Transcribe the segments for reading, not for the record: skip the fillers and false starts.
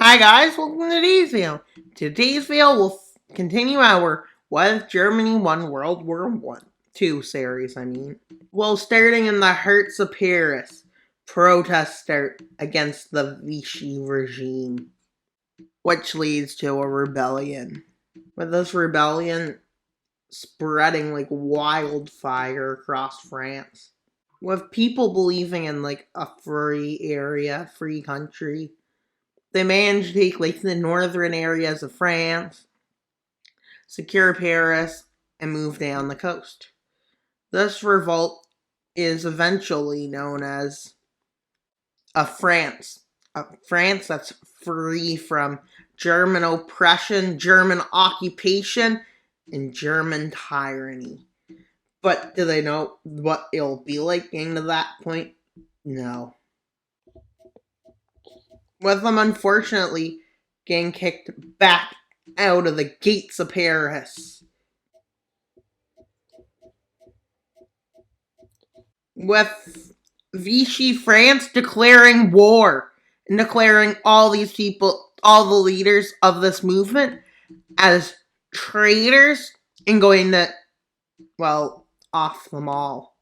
Hi guys, welcome to today's video. Today's video will continue our What If Germany Won World War II series, Well, starting in the hearts of Paris, protests start against the Vichy regime, which leads to a rebellion. With this rebellion spreading like wildfire across France. With people believing in like a free area, free country. They managed to take like the northern areas of France, secure Paris, and move down the coast. This revolt is eventually known as a France that's free from German oppression, German occupation, and German tyranny. But do they know what it'll be like getting to that point? No. With them, unfortunately, getting kicked back out of the gates of Paris. With Vichy France declaring war and declaring all these people, all the leaders of this movement, as traitors and going to, well, off them all.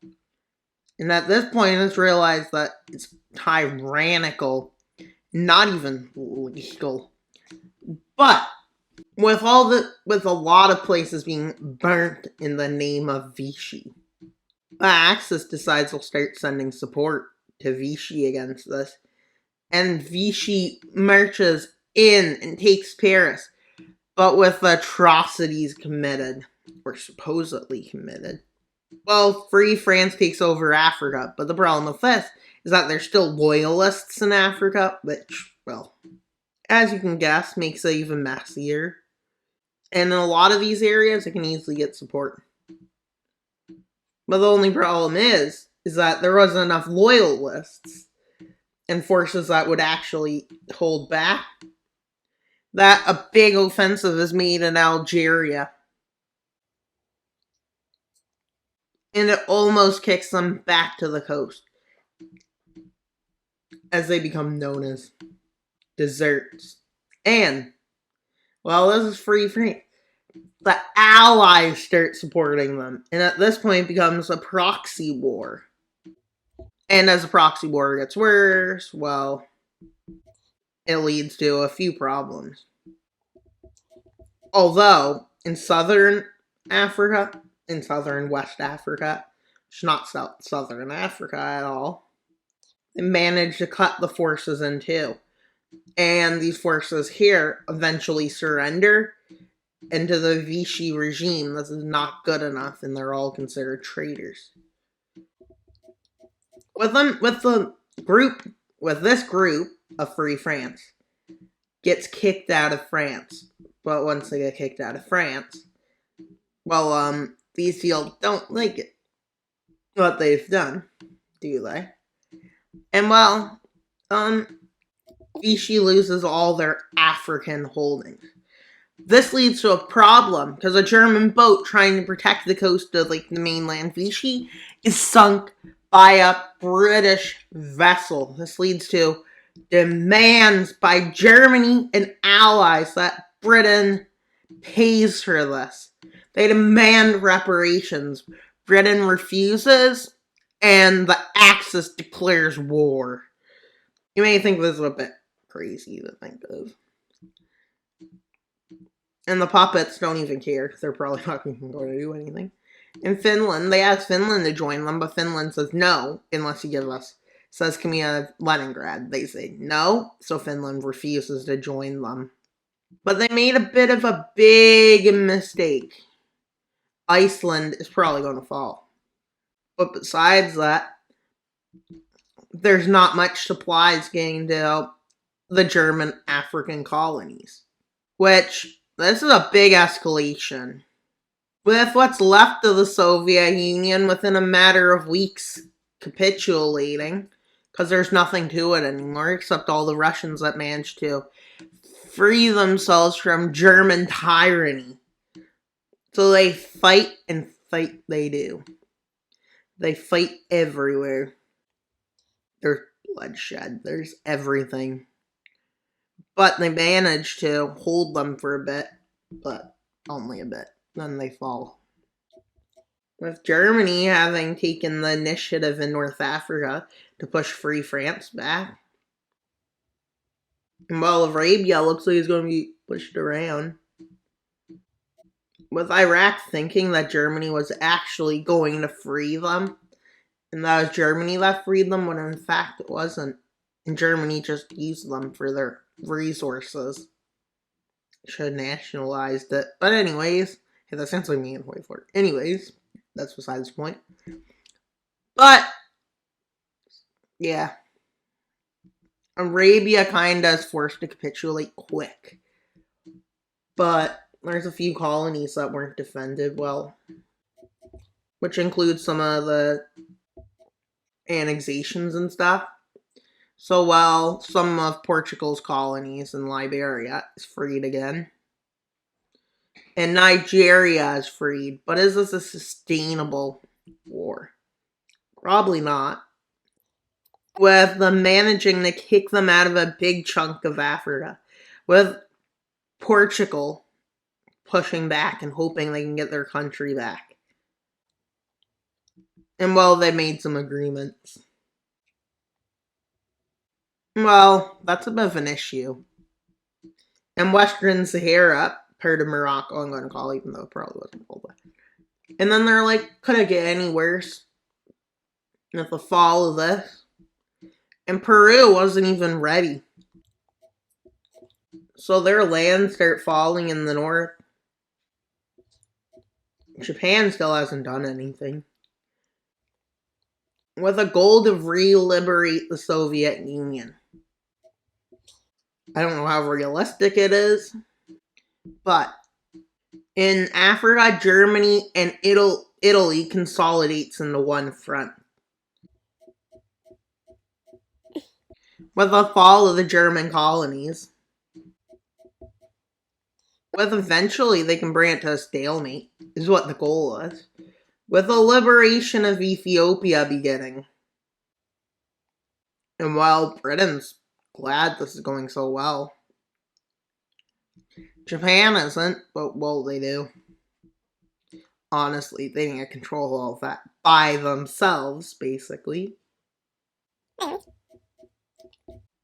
And at this point, it's realized that it's tyrannical, not even legal. But with a lot of places being burnt in the name of Vichy, Axis decides they'll start sending support to Vichy against this, and Vichy marches in and takes Paris, but with atrocities committed, or supposedly committed. Well, Free France takes over Africa, but the problem with this is that there's still loyalists in Africa, which, well, as you can guess, makes it even messier. And in a lot of these areas, it can easily get support. But the only problem is that there wasn't enough loyalists and forces that would actually hold back. That a big offensive is made in Algeria. And it almost kicks them back to the coast, as they become known as deserts. And, well, this is Free France. The Allies start supporting them, and at this point it becomes a proxy war. And as the proxy war gets worse, well, it leads to a few problems. Although, in southern Africa, in southern West Africa, which is not southern Africa at all, they managed to cut the forces in two. And these forces here eventually surrender into the Vichy regime. This is not good enough, and they're all considered traitors. With this group of Free France gets kicked out of France. But once they get kicked out of France, well, these people don't like it. What they've done, do they? And well, Vichy loses all their African holdings. This leads to a problem, because a German boat trying to protect the coast of like the mainland Vichy is sunk by a British vessel. This leads to demands by Germany and allies that Britain pays for this. They demand reparations. Britain refuses, and the Axis declares war. You may think this is a bit crazy to think of. And the puppets don't even care. They're probably not even going to do anything. In Finland, they ask Finland to join them, but Finland says no, unless you give us, says, can we have Leningrad? They say no, so Finland refuses to join them. But they made a bit of a big mistake. Iceland is probably going to fall. But besides that, there's not much supplies getting to the German African colonies. Which, this is a big escalation. With what's left of the Soviet Union within a matter of weeks capitulating, because there's nothing to it anymore except all the Russians that managed to free themselves from German tyranny. So they fight and fight they do. They fight everywhere. There's bloodshed. There's everything. but they manage to hold them for a bit, but only a bit. Then they fall. With Germany having taken the initiative in North Africa to push Free France back, while Arabia looks like it's going to be pushed around. With Iraq thinking that Germany was actually going to free them, and that was Germany that freed them, when in fact it wasn't. And Germany just used them for their resources. Should have nationalized it. But anyways, yeah, that's essentially me and way for it. Anyways, that's besides the point. But yeah, Arabia kinda is forced to capitulate quick. But there's a few colonies that weren't defended well, which includes some of the annexations and stuff. So while some of Portugal's colonies in Liberia is freed again, and Nigeria is freed, but is this a sustainable war? Probably not. With them managing to kick them out of a big chunk of Africa, with Portugal pushing back and hoping they can get their country back. And well, they made some agreements. Well, that's a bit of an issue. And Western Sahara, part of Morocco, I'm going to call it, even though it probably wasn't called that. And then they're like, could it get any worse? With the fall of this. And Peru wasn't even ready. So their land start falling in the north. Japan still hasn't done anything. With a goal to re-liberate the Soviet Union. I don't know how realistic it is, but in Africa, Germany and Italy consolidates into one front. With the fall of the German colonies, with eventually they can bring it to a stalemate, is what the goal is. With the liberation of Ethiopia beginning. And while Britain's glad this is going so well, Japan isn't, but well, they do. Honestly, they need to control all of that by themselves, basically.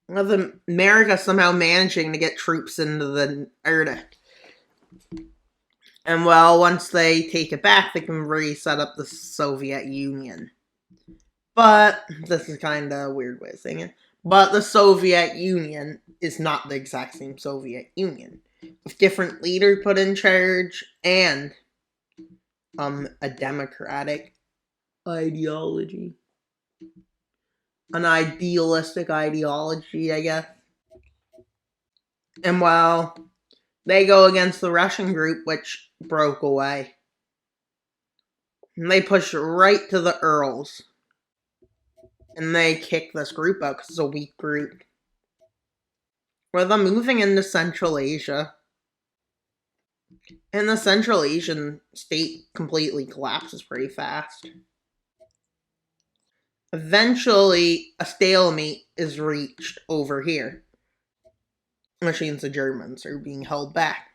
With America somehow managing to get troops into the Arctic. And well, once they take it back, they can reset up the Soviet Union. But this is kind of a weird way of saying it. But the Soviet Union is not the exact same Soviet Union. With different leader put in charge and a democratic ideology. An idealistic ideology, I guess. And while they go against the Russian group, which broke away. And they push right to the Urals. And they kick this group out because it's a weak group. With them moving into Central Asia. And the Central Asian state completely collapses pretty fast. Eventually, a stalemate is reached over here. Which means the Germans are being held back.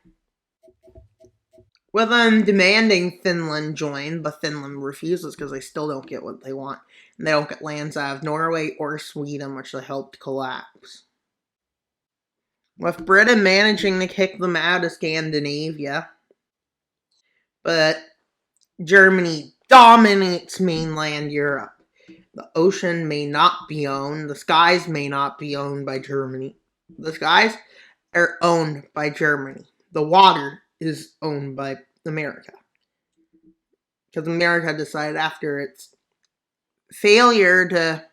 With them demanding Finland join, but Finland refuses because they still don't get what they want. And they don't get lands out of Norway or Sweden, which they helped collapse. With Britain managing to kick them out of Scandinavia. But Germany dominates mainland Europe. The ocean may not be owned. The skies may not be owned by Germany. The skies are owned by Germany. The water is owned by America. Because America decided after its failure to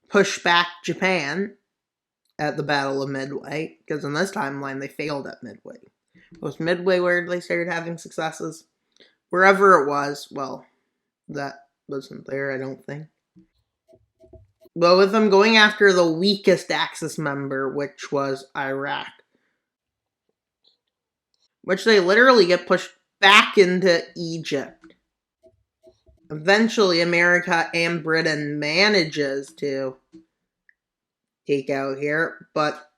push back Japan at the Battle of Midway, because in this timeline they failed at Midway. Was Midway where they started having successes? Wherever it was, well, that wasn't there, I don't think. But with them going after the weakest Axis member, which was Iraq. Which they literally get pushed back into Egypt. Eventually, America and Britain manages to take out here, but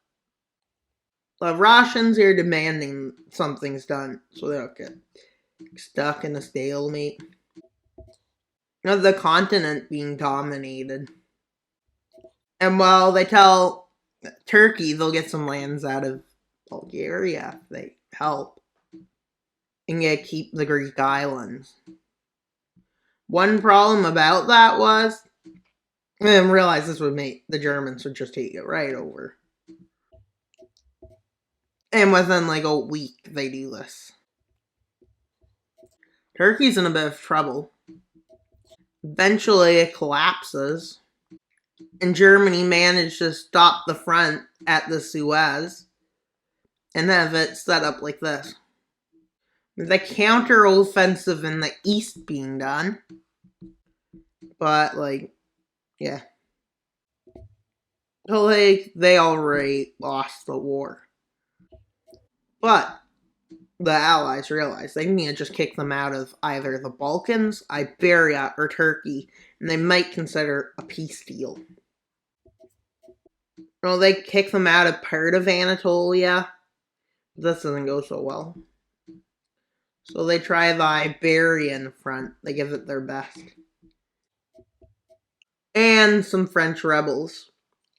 The Russians are demanding something's done so they don't get stuck in a stalemate. The continent being dominated. And while they tell Turkey they'll get some lands out of Bulgaria if they help and get keep the Greek islands. One problem about that was, I didn't realize this would make the Germans would just take it right over. And within like a week, they do this. Turkey's in a bit of trouble. Eventually, it collapses, and Germany managed to stop the front at the Suez and have it set up like this. The counter-offensive in the east being done, but yeah. So they already lost the war. But the Allies realized they need to just kick them out of either the Balkans, Iberia, or Turkey, and they might consider a peace deal. Well, they kick them out of part of Anatolia. This doesn't go so well. So they try the Iberian front. They give it their best. And some French rebels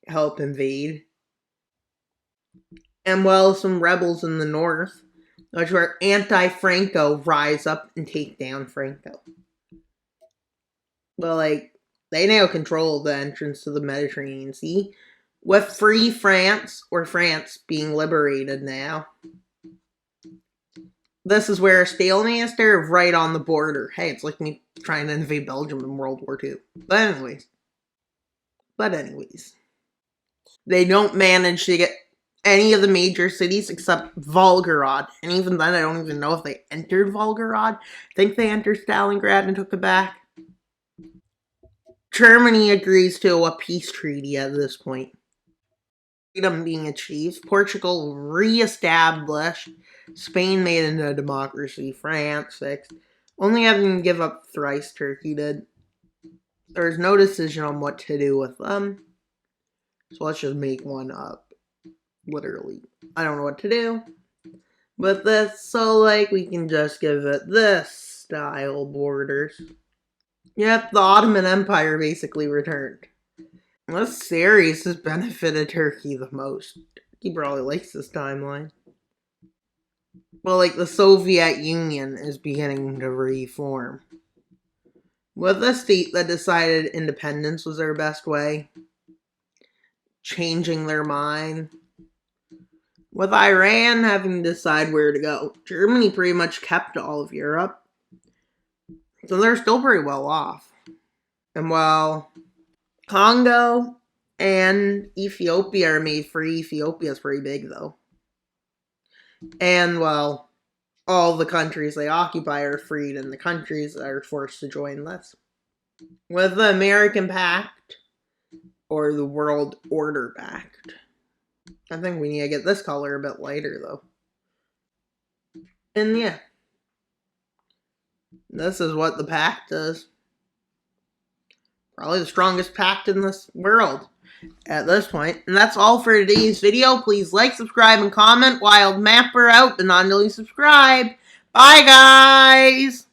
help invade. And some rebels in the north, which were anti-Franco, rise up and take down Franco. Well, they now control the entrance to the Mediterranean Sea, with Free France, or France, being liberated now. This is where a stalemate is there, right on the border. Hey, it's like me trying to invade Belgium in World War II. But anyways. They don't manage to get any of the major cities except Volgograd. And even then, I don't even know if they entered Volgograd. I think they entered Stalingrad and took it back. Germany agrees to a peace treaty at this point. Freedom being achieved, Portugal re-established, Spain made into a democracy, France fixed, only having to give up thrice Turkey did. There's no decision on what to do with them, so let's just make one up. Literally. I don't know what to do with this, so we can just give it this style borders. Yep, the Ottoman Empire basically returned. This series has benefited Turkey the most. Turkey probably likes this timeline. Well, the Soviet Union is beginning to reform. With a state that decided independence was their best way, changing their mind. With Iran having to decide where to go, Germany pretty much kept all of Europe. So they're still pretty well off. And Congo and Ethiopia are made free. Ethiopia's pretty big, though. And, all the countries they occupy are freed, and the countries are forced to join this. With the American Pact, or the World Order Pact. I think we need to get this color a bit lighter, though. And yeah. This is what the pact does. Probably the strongest pact in this world at this point. And that's all for today's video. Please like, subscribe, and comment. Wild Mapper out, but not until you subscribe. Bye, guys!